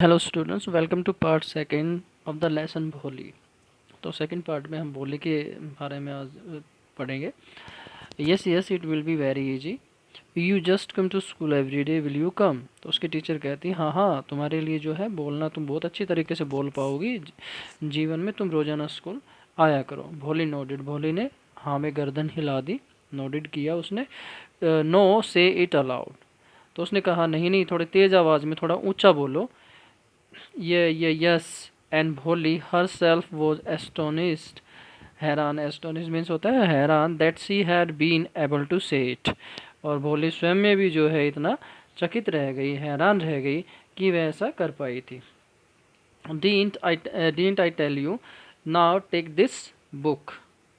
Hello students, welcome to part second of the lesson Bholi. तो second part में हम भोली के बारे में आज पढ़ेंगे। Yes yes it will be very easy. You just come to school every day, will you come? तो उसकी टीचर कहती हाँ हाँ, तुम्हारे लिए जो है बोलना तुम बहुत अच्छी तरीके से बोल पाओगी जीवन में, तुम रोजाना स्कूल आया करो। भोली नोडिड, भोली ने हाँ में गर्दन हिला दी, नोडिड किया उसने। नो से इट अलाउड, तो उसने कहा नहीं नहीं, थोड़ी तेज आवाज़ में, थोड़ा ऊंचा बोलो। ये yes and Bholi herself was astonished, हैरान, एस्टोनिश मीन्स होता है हैरान, that she had been able to say it, और भोली स्वयं में भी जो है इतना चकित रह गई, हैरान रह गई कि वह ऐसा कर पाई थी। Didn't I tell you? Now take this book.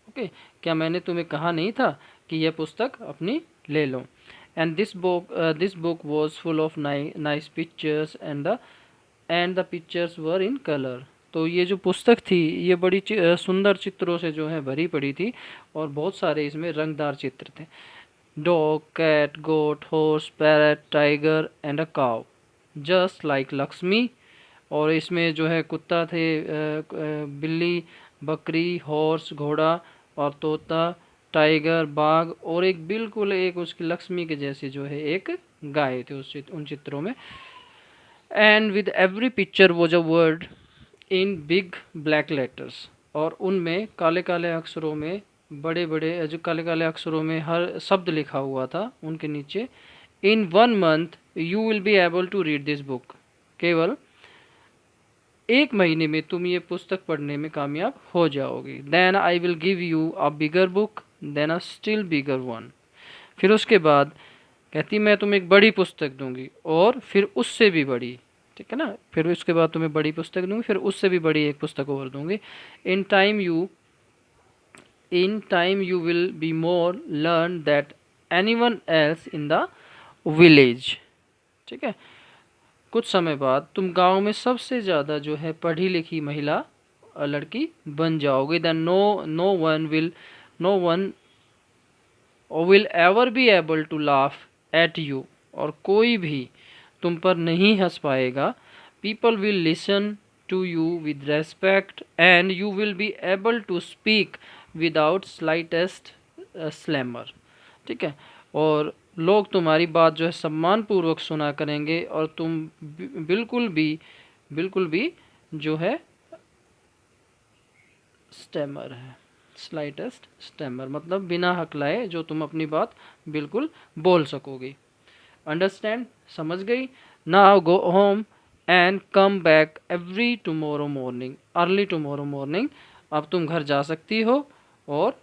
Okay, क्या मैंने तुम्हें कहा नहीं था कि यह पुस्तक अपनी ले लो। And this book was full of nice pictures and the pictures were in colour. तो ये जो पुस्तक थी ये बड़ी सुंदर चित्रों से जो है भरी पड़ी थी, और बहुत सारे इसमें रंगदार चित्र थे। Dog, cat, goat, horse, parrot, tiger and a cow, just like Lakshmi. और इसमें जो है कुत्ता थे, बिल्ली, बकरी, हॉर्स, घोड़ा, और तोता, टाइगर, बाघ, और एक बिल्कुल एक उसकी लक्ष्मी के जैसी जो है एक गाय थी उन चित्रों में। And with every picture was a word in big black letters, और उनमें काले काले अक्षरों में, बड़े बड़े जो काले काले अक्षरों में हर शब्द लिखा हुआ था उनके नीचे। In 1 month you will be able to read this book, केवल 1 महीने में तुम ये पुस्तक पढ़ने में कामयाब हो जाओगी। Then I will give you a bigger book, then a still bigger one. फिर उसके बाद कहती मैं तुम्हें एक बड़ी पुस्तक दूंगी, और फिर उससे भी बड़ी, ठीक है ना, फिर उसके बाद तुम्हें बड़ी पुस्तक दूंगी, फिर उससे भी बड़ी एक पुस्तक और दूंगी। In time you in time you will be more learn that any one else in the village. ठीक है, कुछ समय बाद तुम गांव में सबसे ज़्यादा जो है पढ़ी लिखी महिला लड़की बन जाओगे। Then no one will ever be able to laugh at you, और कोई भी तुम पर नहीं हंस पाएगा। People will listen to you with respect and you will be able to speak without slightest stammer. ठीक है, और लोग तुम्हारी बात जो है सम्मान पूर्वक सुना करेंगे, और तुम बिल्कुल भी जो है स्टेमर है, स्लाइटेस्ट स्टेमर मतलब बिना हकलाए जो तुम अपनी बात बिल्कुल बोल सकोगी। अंडरस्टैंड, समझ गई? Now go home and come back every tomorrow morning, early tomorrow morning. अब तुम घर जा सकती हो, और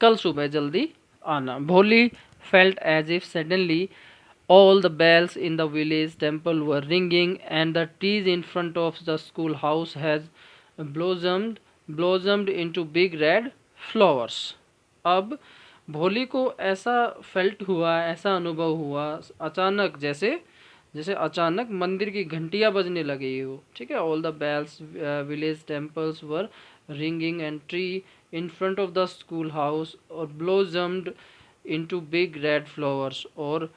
कल सुबह जल्दी आना। Bholi felt as if suddenly all the bells in the village temple were ringing, and the trees in front of the schoolhouse has blossomed into big red flowers. अब भोली को ऐसा फेल्ट हुआ, ऐसा अनुभव हुआ अचानक, जैसे जैसे अचानक मंदिर की घंटियां बजने लगी हो। ठीक है, all the bells village temples were ringing and tree in front of the school house और blossomed into big red flowers, और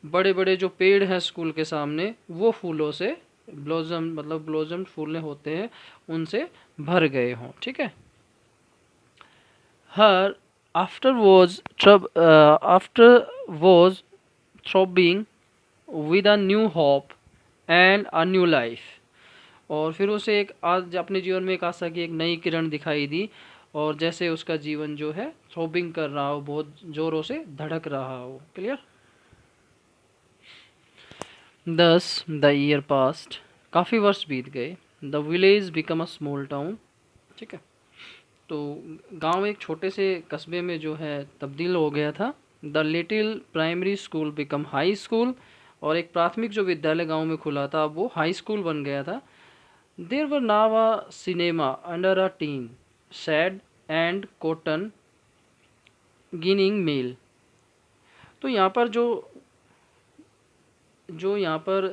बड़े बड़े जो पेड़ हैं स्कूल के सामने वो फूलों से, ब्लोजम मतलब ब्लोजम फूलें होते हैं, उनसे भर गए हों। ठीक है, her after was throbbing with a new hope and a new life, और फिर उसे एक आज अपने जीवन में एक आशा की एक नई किरण दिखाई दी, और जैसे उसका जीवन जो है थ्रोबिंग कर रहा हो, बहुत जोरों से धड़क रहा हो। क्लियर? दस द ईयर पास्ट, काफ़ी वर्ष बीत गए। The village become a small town. ठीक है, तो गांव एक छोटे से कस्बे में जो है तब्दील हो गया था। The little primary school become high school, और एक प्राथमिक जो विद्यालय गांव में खुला था वो हाई स्कूल बन गया था। There were now a cinema under a tin shed and cotton ginning mill. तो यहाँ पर जो जो यहाँ पर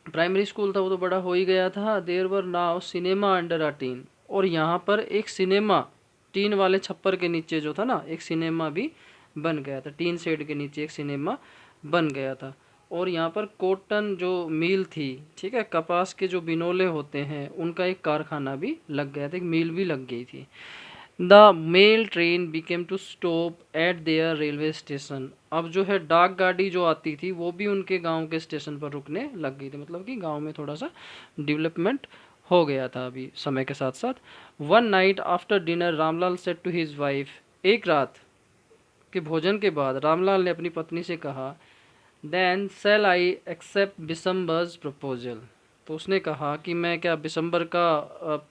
प्राइमरी स्कूल था वो तो बड़ा हो ही गया था। There were now cinema under a tin, और यहाँ पर एक सिनेमा टीन वाले छप्पर के नीचे जो था ना, एक सिनेमा भी बन गया था, टीन शेड के नीचे एक सिनेमा बन गया था। और यहाँ पर कॉटन जो मिल थी, ठीक है, कपास के जो बिनोले होते हैं उनका एक कारखाना भी लग गया था, एक मिल भी लग गई थी। The mail train became to stop at their railway station. अब जो है डाक गाड़ी जो आती थी वो भी उनके गांव के स्टेशन पर रुकने लग गई थी, मतलब कि गांव में थोड़ा सा डेवलपमेंट हो गया था अभी समय के साथ साथ। One night after dinner Ramlal said to his wife, एक रात के भोजन के बाद रामलाल ने अपनी पत्नी से कहा, then said I accept Bishambar's proposal. तो उसने कहा कि मैं क्या बिशंबर का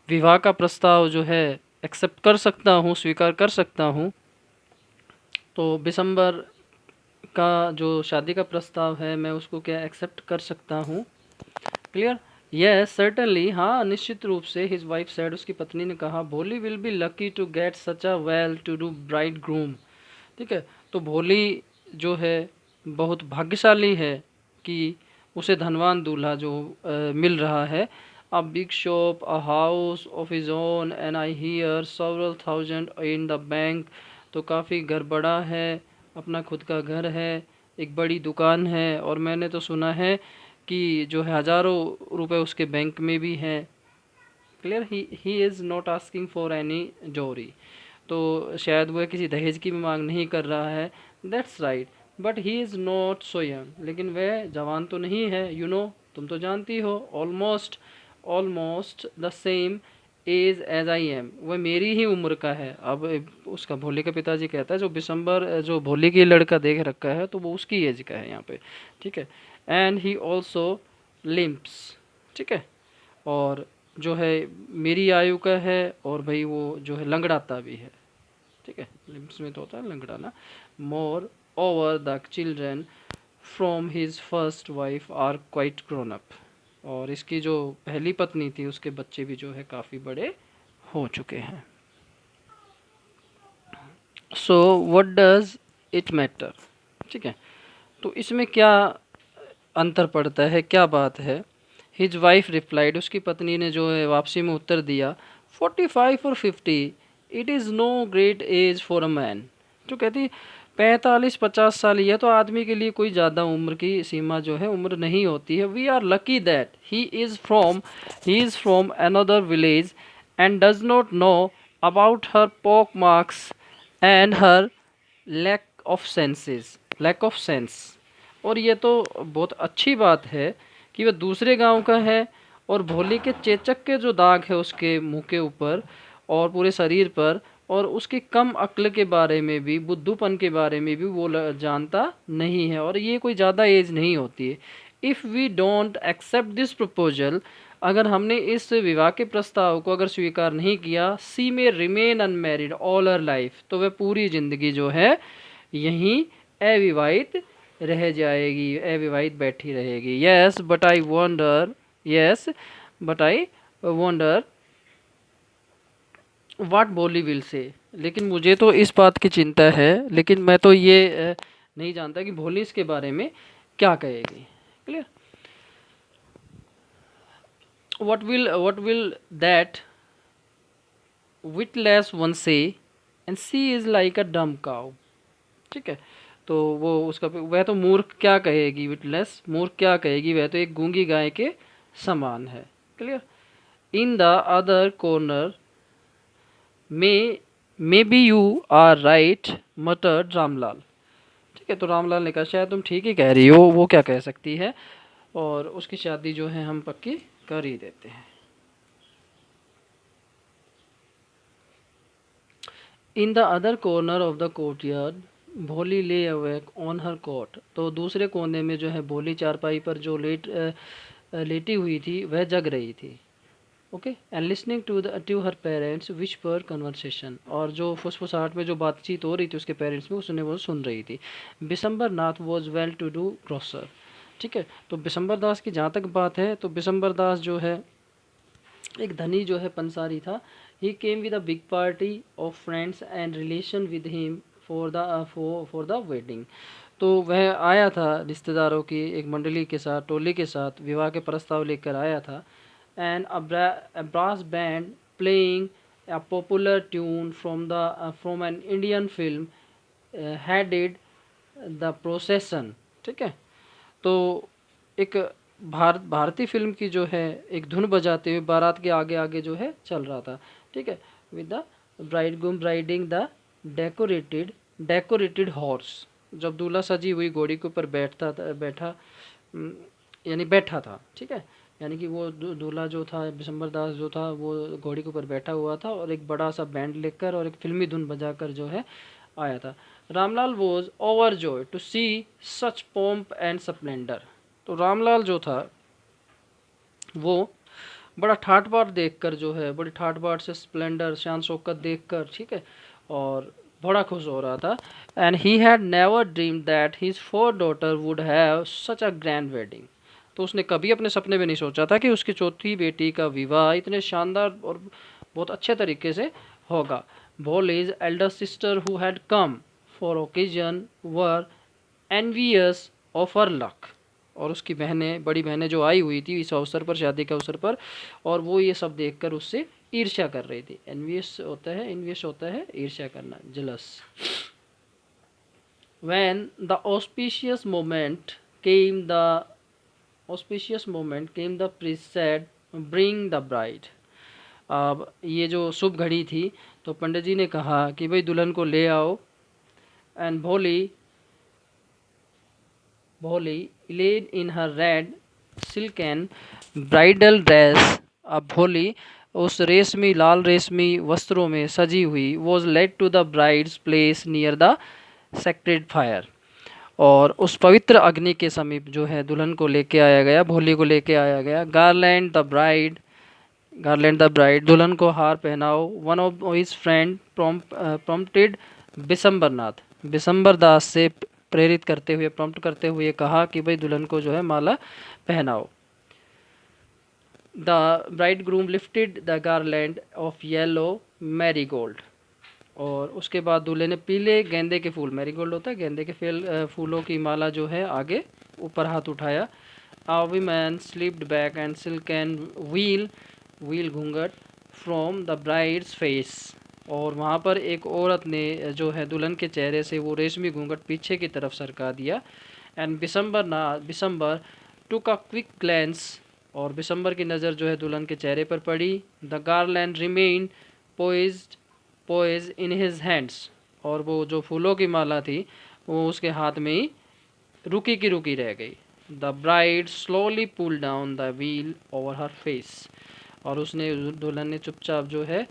विवाह का प्रस्ताव जो है एक्सेप्ट कर सकता हूँ, स्वीकार कर सकता हूँ। तो बिशंबर का जो शादी का प्रस्ताव है मैं उसको क्या एक्सेप्ट कर सकता हूँ। क्लियर? यस सर्टनली, हाँ निश्चित रूप से। हिज वाइफ सेड, उसकी पत्नी ने कहा, Bholi will be lucky to get such a well to do bridegroom. ठीक है, तो भोली जो है बहुत भाग्यशाली है कि उसे धनवान दूल्हा जो मिल रहा है। A big shop, a house of his own, and I hear several thousand in the bank. तो काफ़ी घर बड़ा है, अपना खुद का घर है, एक बड़ी दुकान है, और मैंने तो सुना है कि जो है हज़ारों रुपए उसके बैंक में भी हैं। Clear? He is not asking for any जोरी। तो शायद वह किसी दहेज की भी मांग नहीं कर रहा है। That's right, but he is not so young. लेकिन वह जवान तो नहीं है, यू नो, तुम तो जानती हो। Almost almost the same age as I am, वह मेरी ही उम्र का है। अब उसका भोले का पिताजी कहता है जो बिशंबर जो भोले की लड़का देख रखा है तो वो उसकी एज का है यहाँ पे। ठीक है, एंड ही ऑल्सो लिम्प्स। ठीक है, और जो है मेरी आयु का है, और भाई वो जो है लंगड़ाता भी है। ठीक है, लिम्स में तो होता है लंगड़ाना। Moreover the children from his first wife are quite grown up. और इसकी जो पहली पत्नी थी उसके बच्चे भी जो है काफ़ी बड़े हो चुके हैं। So what does it matter? ठीक है, तो इसमें क्या अंतर पड़ता है, क्या बात है? हिज वाइफ रिप्लाइड, उसकी पत्नी ने जो है वापसी में उत्तर दिया, 45 और 50 it is no great age for a man. जो कहती 45-50 साल, यह तो आदमी के लिए कोई ज़्यादा उम्र की सीमा जो है उम्र नहीं होती है। We are lucky that he is from another village and does not know about her pock marks and her lack of sense. और ये तो बहुत अच्छी बात है कि वह दूसरे गांव का है, और भोली के चेचक के जो दाग है उसके मुंह के ऊपर और पूरे शरीर पर, और उसकी कम अक्ल के बारे में भी, बुद्धूपन के बारे में भी वो जानता नहीं है, और ये कोई ज़्यादा एज नहीं होती है। If we don't accept this proposal, अगर हमने इस विवाह के प्रस्ताव को अगर स्वीकार नहीं किया, सी में रिमेन अनमैरिड ऑल हर लाइफ, तो वह पूरी ज़िंदगी जो है यहीं अविवाहित रह जाएगी, अविवाहित बैठी रहेगी। Yes but I wonder, yes but I wonder what बोली विल से। लेकिन मुझे तो इस बात की चिंता है, लेकिन मैं तो ये नहीं जानता कि भोली इसके बारे में क्या कहेगी। Clear? What will that witless one say, and she is like a dumb cow. ठीक है, तो वो उसका वह तो मूर्ख क्या कहेगी, विटलेस मूर्ख क्या कहेगी, वह तो एक गूंगी गाय के समान है। Clear? In the other corner may be you are right muttered Ramlal. ठीक है, तो रामलाल ने कहा शायद तुम ठीक ही कह रही हो, वो क्या कह सकती है, और उसकी शादी जो है हम पक्की कर ही देते हैं। इन the other corner of the courtyard भोली ले अवेक ऑन हर कॉट। तो दूसरे कोने में जो है भोली चारपाई पर जो लेटी हुई थी वह जग रही थी। Okay, and listening to her parents whispered conversation, और जो फुसफुसाहट में जो बातचीत हो रही थी उसके पेरेंट्स में उसने वो सुन रही थी। Bishambar Nath was well to do grocer. ठीक है, तो बिशंबर दास की जहाँ तक बात है तो बिशंबर दास जो है एक धनी जो है पंसारी था। He came with a big party of friends and relation with him for the wedding. तो वह आया था रिश्तेदारों की एक मंडली के साथ, टोली के साथ विवाह के प्रस्ताव लेकर आया था। And a brass band playing a popular tune from an Indian film headed the procession। ठीक है, तो एक भारतीय फिल्म की जो है एक धुन बजाते हुए बारात के आगे आगे जो है चल रहा था, ठीक है। With the bridegroom riding the decorated horse, जब दूल्हा सजी हुई घोड़ी के ऊपर उम, यानी बैठा था, ठीक है। यानी कि वो दूल्हा जो था बिशंबर दास जो था वो घोड़ी के ऊपर बैठा हुआ था और एक बड़ा सा बैंड लेकर और एक फिल्मी धुन बजाकर जो है आया था। Ramlal was overjoy to see such pomp and splendour. तो रामलाल जो था वो बड़ा ठाट बाट देखकर जो है, बड़ी ठाट बाट से स्प्लेंडर शान शौकत देखकर, ठीक है, और बड़ा खुश हो रहा था। And he had never dreamed that his four daughter would have such a grand wedding. तो उसने कभी अपने सपने में नहीं सोचा था कि उसकी चौथी बेटी का विवाह इतने शानदार और बहुत अच्छे तरीके से होगा। Bolly's elder sister who had come for occasion were envious of her luck। और उसकी बहनें, बड़ी बहनें जो आई हुई थी इस अवसर पर, शादी के अवसर पर, और वो ये सब देखकर उससे ईर्ष्या कर रही थी। एनवियस होता है ईर्ष्या करना, jealous. When the auspicious moment came, the priest said, bring the bride। अब ये जो शुभ घड़ी थी तो पंडित जी ने कहा कि भाई दुल्हन को ले आओ। एंड भोली laid in her red silken bridal dress। अब भोली उस रेशमी, लाल रेशमी वस्त्रों में सजी हुई was led to the bride's place near the sacred fire। और उस पवित्र अग्नि के समीप जो है दुल्हन को लेके आया गया, भोली को लेके आया गया। गार्लैंड द ब्राइड, दुल्हन को हार पहनाओ। One of his friend prompted Bishambarnath, Bishambar Das से प्रेरित करते हुए, प्रॉम्प्ट करते हुए कहा कि भाई दुल्हन को जो है माला पहनाओ। The bridegroom lifted the garland of yellow marigold. और उसके बाद दूल्हे ने पीले गेंदे के फूल, मैरीगोल्ड होता है गेंदे के फूलों की माला जो है आगे ऊपर हाथ उठाया। A woman slipped back and silken wheel घूंघट फ्रॉम द ब्राइड्स फेस। और वहाँ पर एक औरत ने जो है दुल्हन के चेहरे से वो रेशमी घूंघट पीछे की तरफ सरका दिया। And Bishambar took a quick glance. और बिशंबर की नज़र जो है दुल्हन के चेहरे पर पड़ी। The garland remain पोइज in his hands. और वो जो फूलों की माला थी वो उसके हाथ में ही रुकी की रुकी रह गई। The bride slowly pull down the veil over her face. और उसने, दुल्हन ने चुपचाप जो है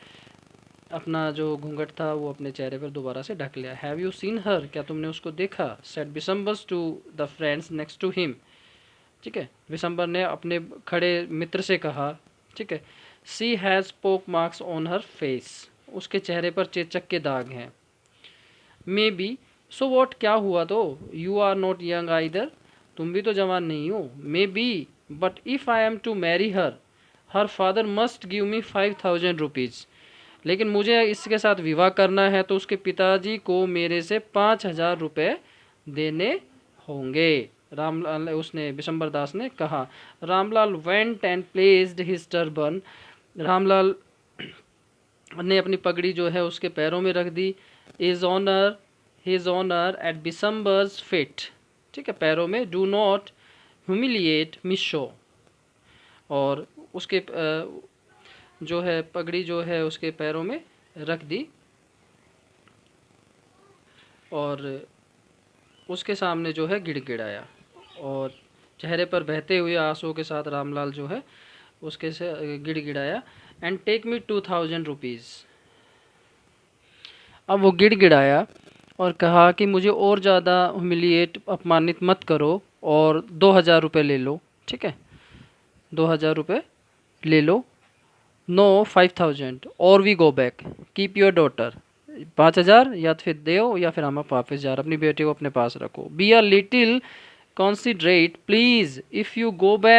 अपना जो घूंघट था वो अपने चेहरे पर दोबारा से ढक लिया। हैव यू सीन हर, क्या तुमने उसको देखा? Said Bishambar's to the friends next to him. ठीक है, बिशंबर ने अपने खड़े मित्र से कहा, ठीक है, सी हैज़ पोक मार्क्स ऑन हर फेस, उसके चेहरे पर चेचक के दाग हैं। मे बी, सो वॉट, क्या हुआ तो? You are not young either, तुम भी तो जवान नहीं हो। May be, but if I am to marry her father must give me 5000 rupees. लेकिन मुझे इसके साथ विवाह करना है तो उसके पिताजी को मेरे से 5000 रुपये देने होंगे। रामलाल, उसने, बिशंबर दास ने कहा। Ramlal went and placed his turban. Ramlal ने अपनी पगड़ी जो है उसके पैरों में रख दी। हिज ऑनर एट बिशंबर्स फिट, ठीक है, पैरों में। Do not humiliate Meesho. और उसके जो है पगड़ी जो है उसके पैरों में रख दी और उसके सामने जो है गिड़गिड़ाया। और चेहरे पर बहते हुए आंसुओं के साथ रामलाल जो है उसके से गिड़गिड़ाया। And take me 2000 rupees. अब वो गिड़गिड़ाया और कहा कि मुझे और ज़्यादा ह्यूमिलिएट, अपमानित मत करो, और 2000 रुपये ले लो, ठीक है, 2000 रुपये ले लो। नो 5000 और we go back, keep your daughter. 5000 या तो फिर दो या फिर हम वापस जा रहे, अपनी बेटी को अपने पास रखो। Be a little considerate please, if you go back